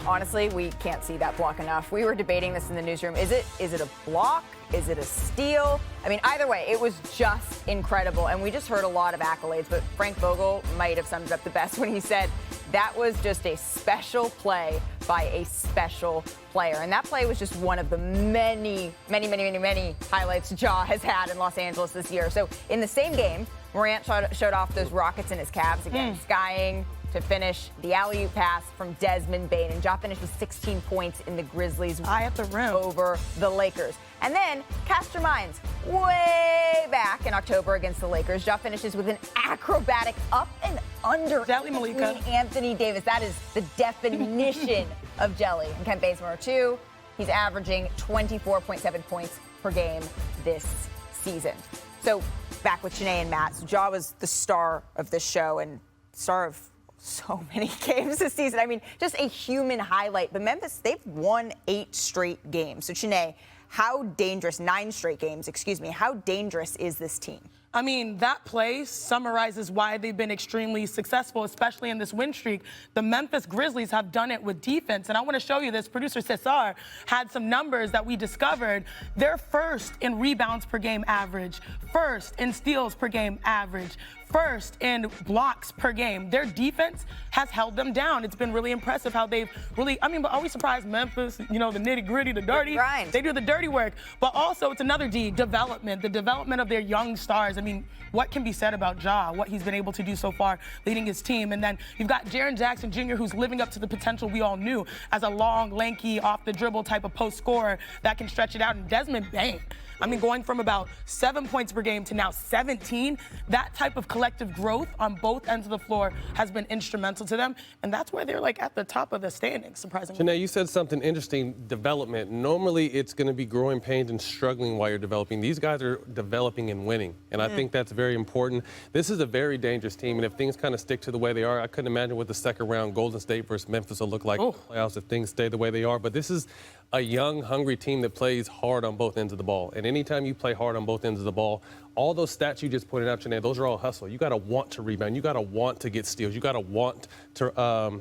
honestly, we can't see that block enough. We were debating this in the newsroom. Is it a block? Is it a steal? I mean, either way, it was just incredible. And we just heard a lot of accolades, but Frank Vogel might have summed it up the best when he said that was just a special play by a special player. And that play was just one of the many highlights Ja has had in Los Angeles this year. So in the same game, Morant showed off those rockets in his Cavs again, skying to finish the alley-oop pass from Desmond Bane. And Ja finished with 16 points in the Grizzlies eye at the rim over the Lakers. And then, cast your minds way back in October against the Lakers. Ja finishes with an acrobatic up and under Malika. Anthony Davis. That is the definition of jelly. And Kent Bazemore, too. He's averaging 24.7 points per game this season. So, back with Chiney and Matt. So Ja was the star of this show and star of so many games this season. I mean, just a human highlight. But Memphis, they've won 8 straight games. So, Chiney, how dangerous, 9 straight games, excuse me, how dangerous is this team? I mean, that play summarizes why they've been extremely successful, especially in this win streak. The Memphis Grizzlies have done it with defense, and I want to show you this. Producer Cesar had some numbers that we discovered. They're first in rebounds per game average, first in steals per game average, first in blocks per game. Their defense has held them down. It's been really impressive how they've really, I mean, but are we surprised Memphis, you know, the nitty-gritty, the dirty? Grind. They do the dirty work. But also, it's another D, development, the development of their young stars. I mean, what can be said about Ja, what he's been able to do so far leading his team? And then you've got Jaren Jackson Jr., who's living up to the potential we all knew as a long, lanky, off-the-dribble type of post scorer that can stretch it out. And Desmond Bane, I mean, going from about 7 points per game to now 17, that type of collective growth on both ends of the floor has been instrumental to them. And that's where they're like at the top of the standings, surprisingly. Chiney, you said something interesting, development. Normally, it's going to be growing pains and struggling while you're developing. These guys are developing and winning, and I think that's very important. This is a very dangerous team, and if things kind of stick to the way they are, I couldn't imagine what the second round Golden State versus Memphis will look like in the playoffs if things stay the way they are. But this is a young, hungry team that plays hard on both ends of the ball. And anytime you play hard on both ends of the ball, all those stats you just pointed out, Chiney, those are all hustle. You got to want to rebound. You got to want to get steals. You got to want to,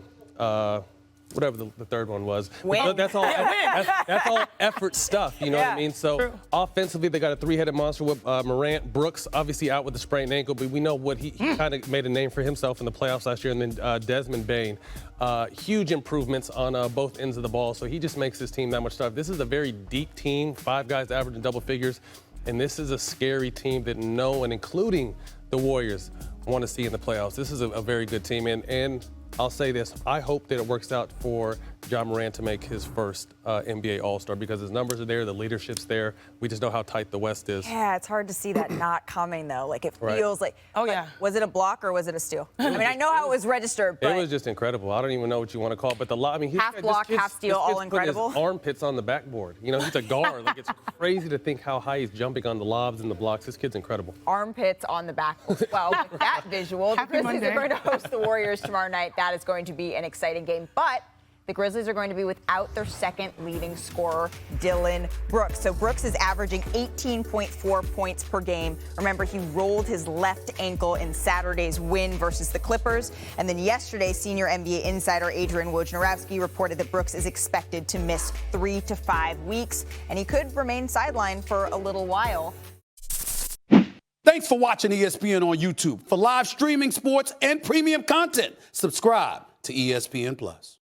whatever the third one was. Win. That's all. That's all effort stuff. You know what I mean? So offensively, they got a 3-headed monster with Morant. Brooks obviously out with a sprained ankle, but we know what he kind of made a name for himself in the playoffs last year. And then Desmond Bane, huge improvements on both ends of the ball. So he just makes this team that much tough. This is a very deep team. 5 guys averaging double figures. And this is a scary team that no one, including the Warriors, want to see in the playoffs. This is a very good team. And I'll say this, I hope that it works out for Ja Morant to make his first NBA All-Star because his numbers are there, the leadership's there. We just know how tight the West is. Yeah, it's hard to see that not coming, though. Like, it feels like, was it a block or was it a steal? I mean, I know how it was registered, but it was just incredible. I don't even know what you want to call it, but I mean, half block, half steal, all incredible. His armpits on the backboard. You know, he's a guard. Like, it's crazy to think how high he's jumping on the lobs and the blocks. This kid's incredible. Armpits on the backboard. Well, with that visual, the Grizzlies are going to host the Warriors tomorrow night. That is going to be an exciting game, but the Grizzlies are going to be without their second leading scorer, Dillon Brooks. So Brooks is averaging 18.4 points per game. Remember, he rolled his left ankle in Saturday's win versus the Clippers. And then yesterday, senior NBA insider Adrian Wojnarowski reported that Brooks is expected to miss 3 to 5 weeks, and he could remain sidelined for a little while. Thanks for watching ESPN on YouTube. For live streaming, sports, and premium content, subscribe to ESPN+.